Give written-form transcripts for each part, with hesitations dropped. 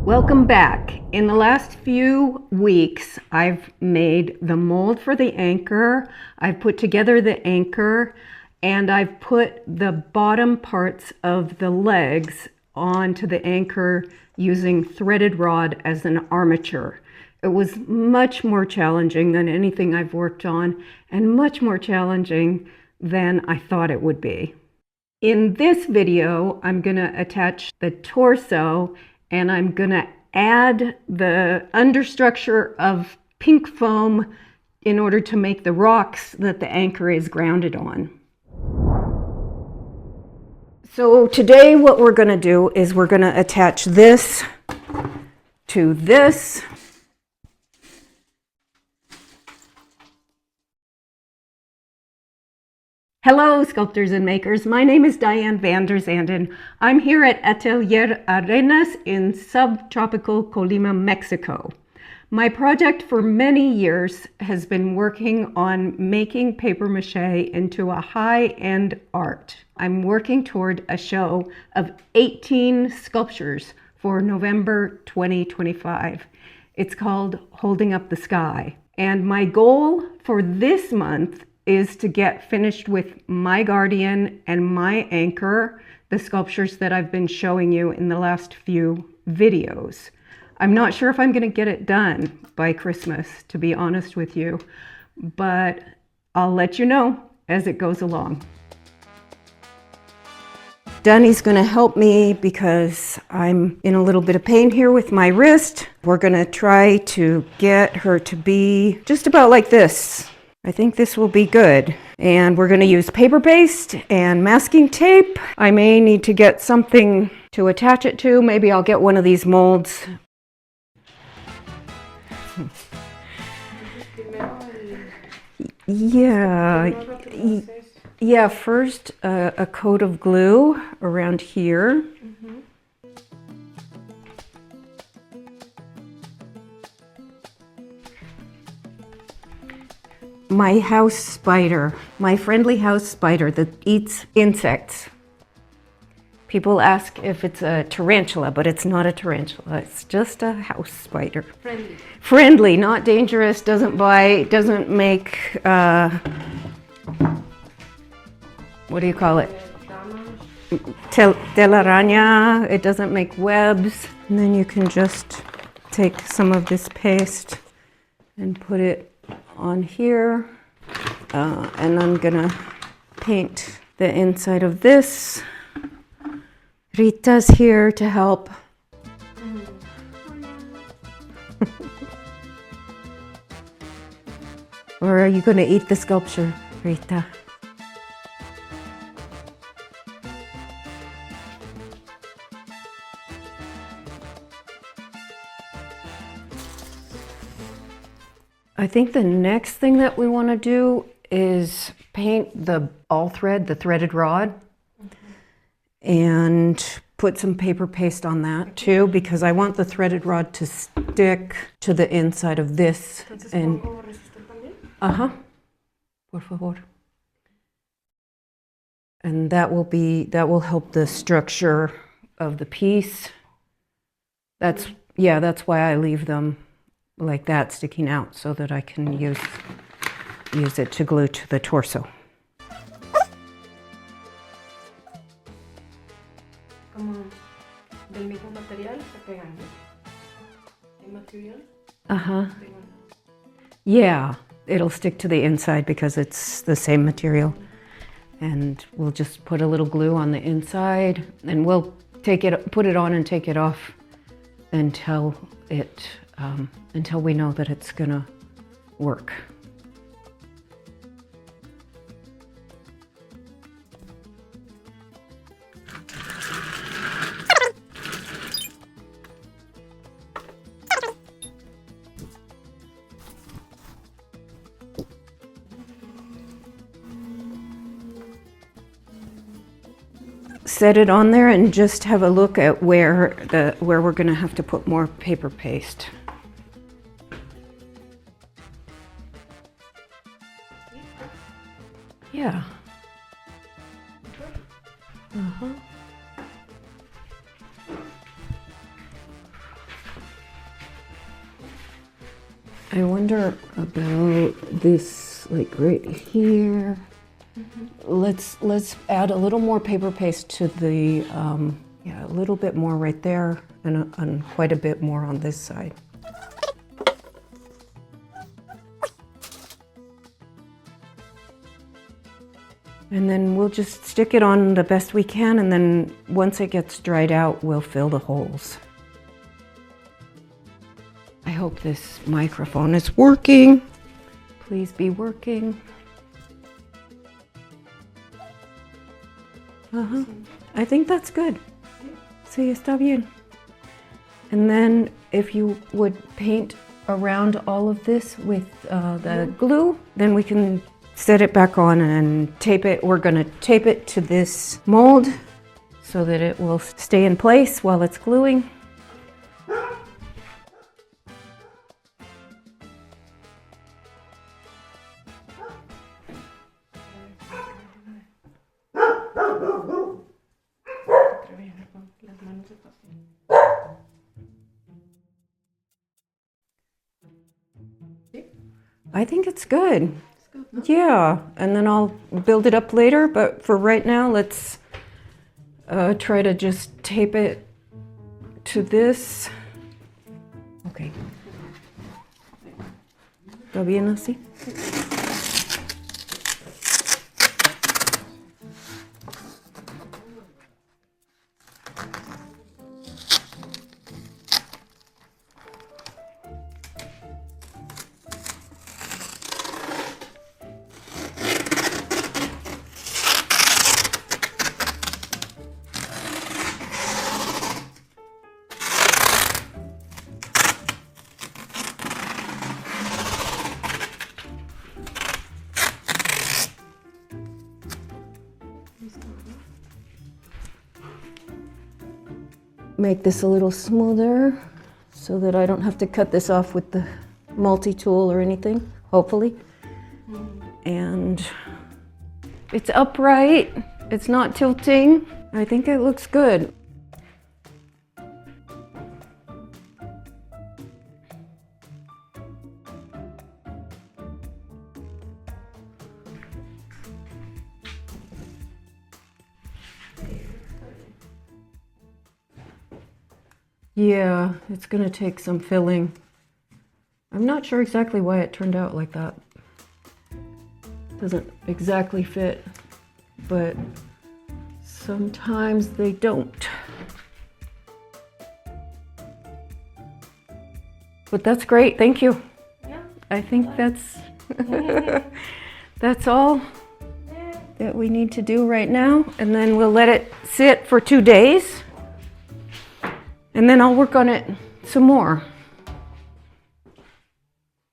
Welcome back. In the last few weeks, I've made the mold for the anchor, I've put together the anchor, and I've put the bottom parts of the legs onto the anchor using threaded rod as an armature. It was much more challenging than anything I've worked on, and much more challenging than I thought it would be. In this video, I'm going to attach the torso, and I'm going to add the understructure of pink foam in order to make the rocks that the anchor is grounded on. So today what we're going to do is we're going to attach this to this. Hello, sculptors and makers. My name is Diane van der Zanden. I'm here at Atelier Arenas in subtropical Colima, Mexico. My project for many years has been working on making paper mache into a high-end art. I'm working toward a show of 18 sculptures for November 2025. It's called Holding Up the Sky. And my goal for this month is to get finished with my guardian and my anchor, the sculptures that I've been showing you in the last few videos. I'm not sure if I'm going to get it done by Christmas, to be honest with you, but I'll let you know as it goes along. Dunny's going to help me because I'm in a little bit of pain here with my wrist. We're going to try to get her to be just about like this. I think this will be good. And we're going to use paper paste and masking tape. I may need to get something to attach it to. Maybe I'll get one of these molds. Yeah, first a coat of glue around here. My house spider, my friendly house spider that eats insects. People ask if it's a tarantula, but it's not a tarantula. It's just a house spider. Friendly. Friendly, not dangerous, doesn't bite, doesn't make, what do you call it? Telaraña. It doesn't make webs. And then you can just take some of this paste and put it on here, and I'm gonna paint the inside of this. Rita's here to help. Or are you gonna eat the sculpture, Rita? I think the next thing that we want to do is paint the all thread, the threaded rod, and put some paper paste on that too, because I want the threaded rod to stick to the inside of this. And por favor. And that will help the structure of the piece. That's why I leave them like that sticking out, so that I can use it to glue to the torso. Como del mismo material se pegan. El material? Yeah, it'll stick to the inside because it's the same material. And we'll just put a little glue on the inside, and we'll put it on and take it off until we know that it's gonna work. Set it on there and just have a look at where we're gonna have to put more paper paste. Yeah. I wonder about this, like right here. Let's add a little more paper paste to the, yeah, a little bit more right there and quite a bit more on this side. And then we'll just stick it on the best we can, and then once it gets dried out, we'll fill the holes. I hope this microphone is working. Please be working. I think that's good. Sí, está bien. And then if you would paint around all of this with the glue, then we can set it back on and tape it. We're gonna tape it to this mold so that it will stay in place while it's gluing. I think it's good. Yeah, and then I'll build it up later, but for right now, let's try to just tape it to this. Okay. ¿Está bien así? Make this a little smoother so that I don't have to cut this off with the multi-tool or anything, hopefully. And it's upright, it's not tilting. I think it looks good. Yeah, it's gonna take some filling. I'm not sure exactly why it turned out like that. Doesn't exactly fit, but sometimes they don't. But that's great, thank you. Yeah. I think that's all that we need to do right now, and then we'll let it sit for 2 days. And then I'll work on it some more.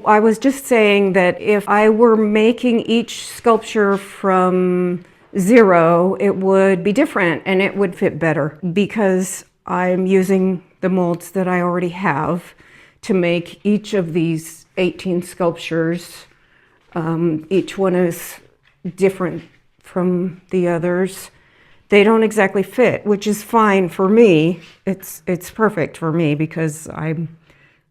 I was just saying that if I were making each sculpture from zero, it would be different and it would fit better because I'm using the molds that I already have to make each of these 18 sculptures. Each one is different from the others. They don't exactly fit, which is fine for me. It's perfect for me because I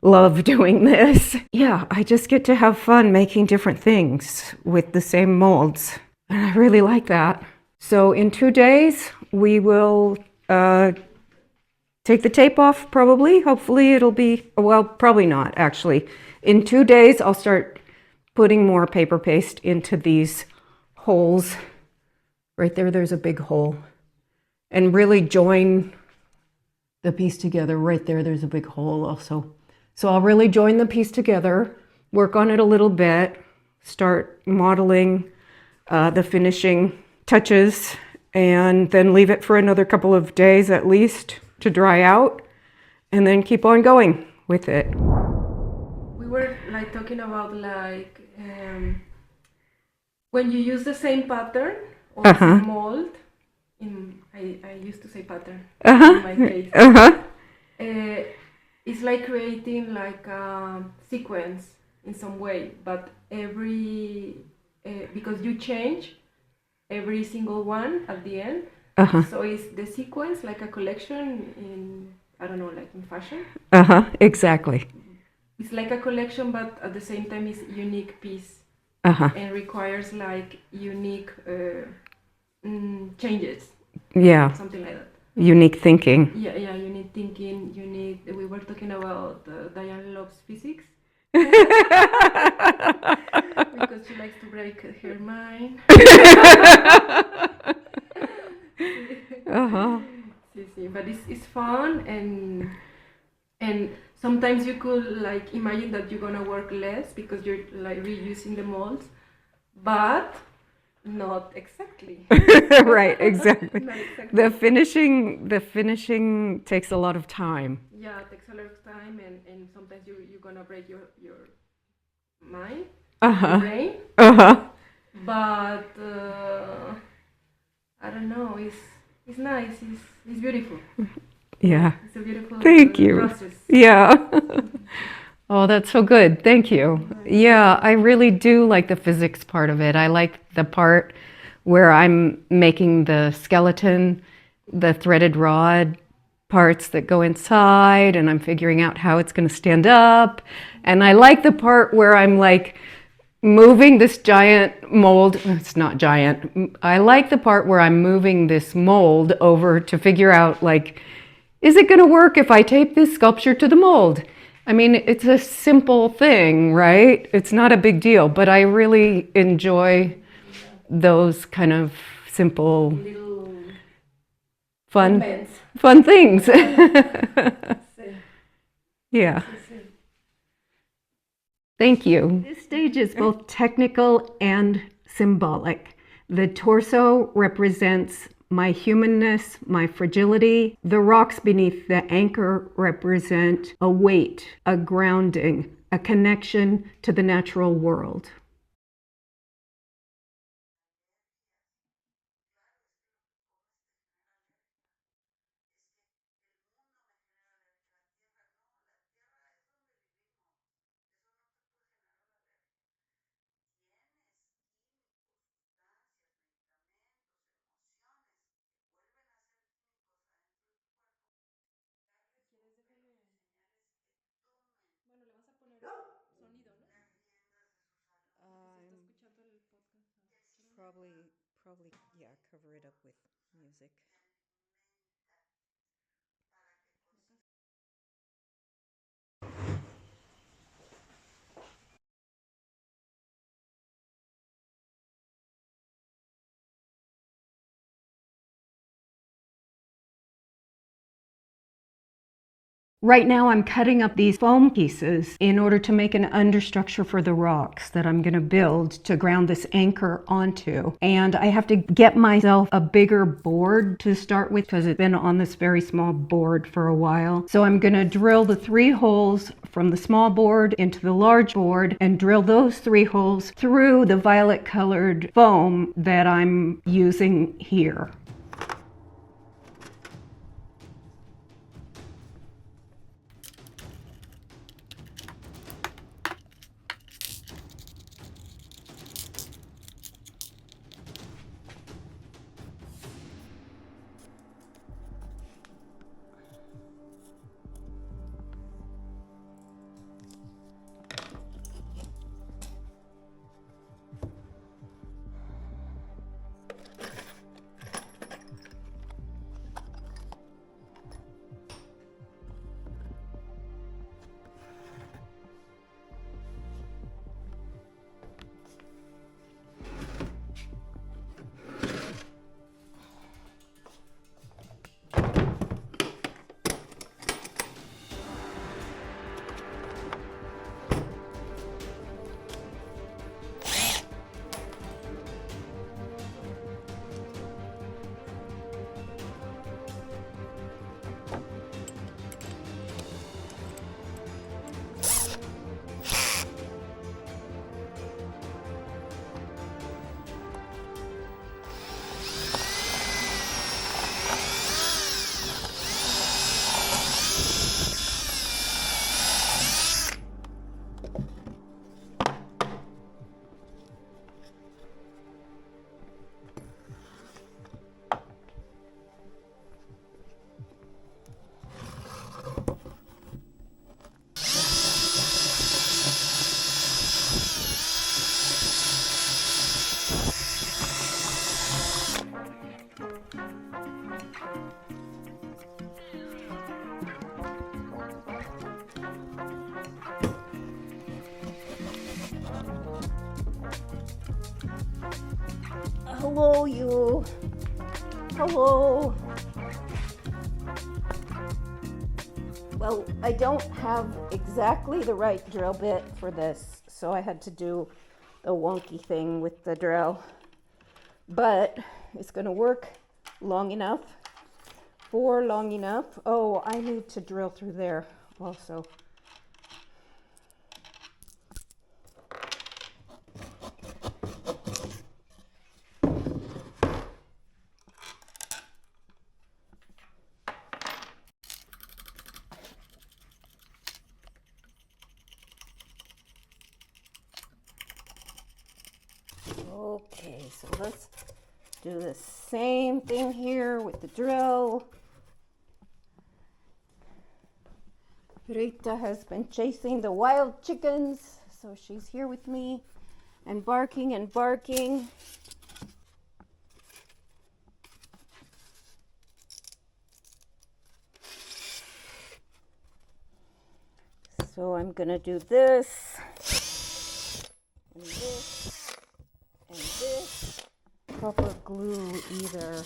love doing this. Yeah, I just get to have fun making different things with the same molds. And I really like that. So in 2 days, we will take the tape off probably. Hopefully it'll be, well, probably not actually. In 2 days, I'll start putting more paper paste into these holes. Right there, there's a big hole. And really join the piece together. Right there, there's a big hole also. So I'll really join the piece together, work on it a little bit, start modeling the finishing touches, and then leave it for another couple of days at least to dry out, and then keep on going with it. We were like talking about like when you use the same pattern or the same mold. I used to say pattern in my case. It's like creating like a sequence in some way, but every because you change every single one at the end. So is the sequence like a collection in, I don't know, like in fashion? Exactly. it's like a collection, but at the same time it's unique piece Uh-huh. and requires like unique changes, Yeah. something like that. Unique thinking. Yeah, you need thinking, you need. We were talking about Diane loves physics because she likes to break her mind. Uh-huh. Sí, but it's fun and sometimes you could like imagine that you're gonna work less because you're like reusing the molds, but not exactly. Right, exactly. Not exactly. The finishing takes a lot of time. Yeah, it takes a lot of time and sometimes you're gonna break your mind, your Uh-huh. brain, Uh-huh. but I don't know. It's nice. It's beautiful. Yeah. It's a beautiful Thank you. process. Yeah. Oh, that's so good. Thank you. Yeah, I really do like the physics part of it. I like the part where I'm making the skeleton, the threaded rod parts that go inside, and I'm figuring out how it's going to stand up. And I like the part where I'm like moving this giant mold. It's not giant. I like the part where I'm moving this mold over to figure out, like, is it going to work if I tape this sculpture to the mold? I mean, it's a simple thing, right? It's not a big deal, but I really enjoy those kind of simple, Little fun, movements. fun things. Sí, Yeah. sí. Thank you. This stage is both technical and symbolic. The torso represents my humanness, my fragility. The rocks beneath the anchor represent a weight, a grounding, a connection to the natural world. Probably, yeah, cover it up with music. Right now I'm cutting up these foam pieces in order to make an understructure for the rocks that I'm going to build to ground this anchor onto. And I have to get myself a bigger board to start with because it's been on this very small board for a while. So I'm going to drill the 3 holes from the small board into the large board and drill those 3 holes through the violet colored foam that I'm using here. Hello, you. Hello. Well, I don't have exactly the right drill bit for this, so I had to do a wonky thing with the drill. But it's going to work long enough. Oh, I need to drill through there also. Okay, so let's do the same thing here with the drill. Rita has been chasing the wild chickens, so she's here with me and barking and barking. So I'm gonna do this and this and this. Proper glue either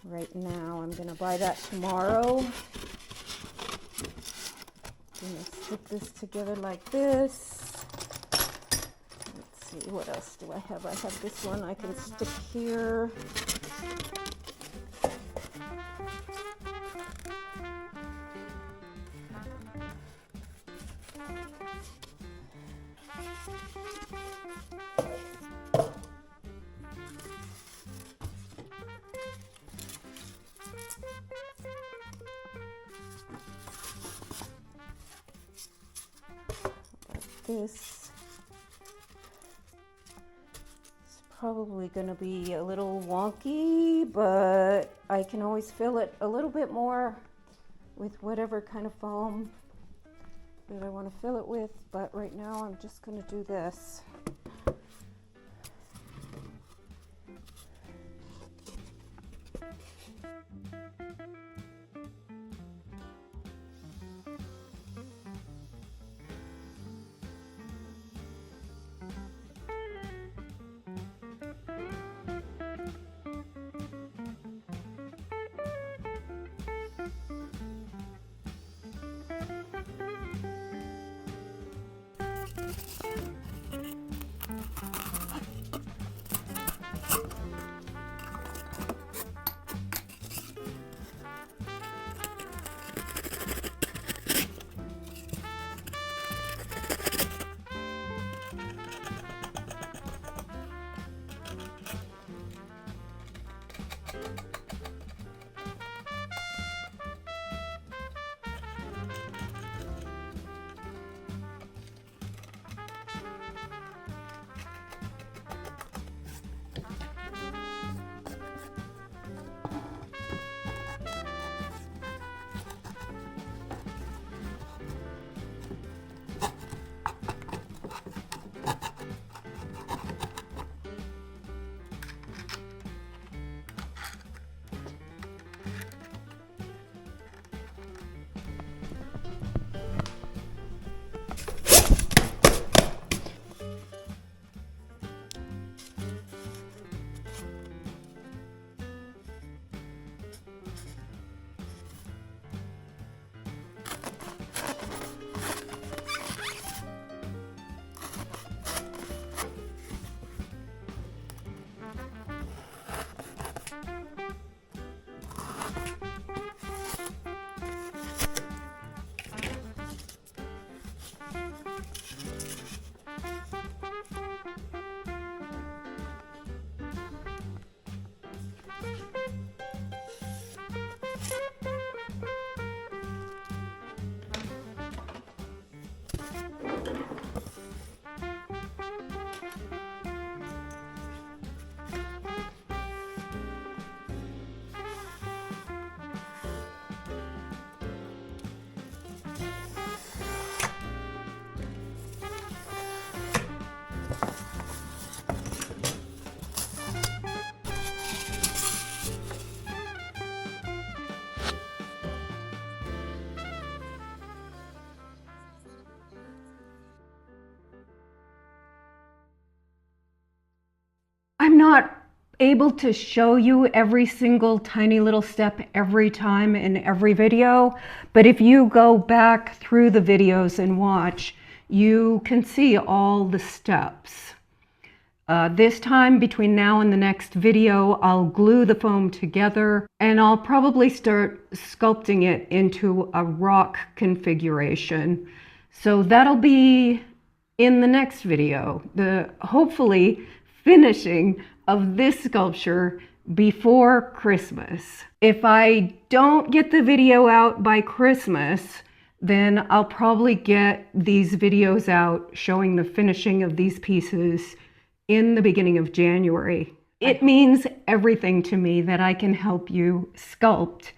right now. I'm gonna buy that tomorrow. I'm gonna stick this together like this. Let's see, what else do I have? I have this one I can stick here. This is probably going to be a little wonky, but I can always fill it a little bit more with whatever kind of foam that I want to fill it with. But right now I'm just going to do this. not able to show you every single tiny little step every time in every video, but if you go back through the videos and watch, you can see all the steps. This time, between now and the next video, I'll glue the foam together and I'll probably start sculpting it into a rock configuration. So that'll be in the next video, the hopefully finishing of this sculpture before Christmas. If I don't get the video out by Christmas, then I'll probably get these videos out showing the finishing of these pieces in the beginning of January. It means everything to me that I can help you sculpt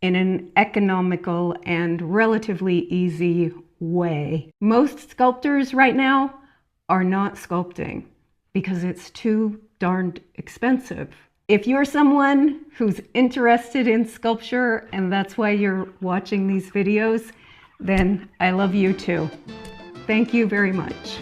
in an economical and relatively easy way. Most sculptors right now are not sculpting because it's too darned expensive. If you're someone who's interested in sculpture and that's why you're watching these videos, then I love you too. Thank you very much.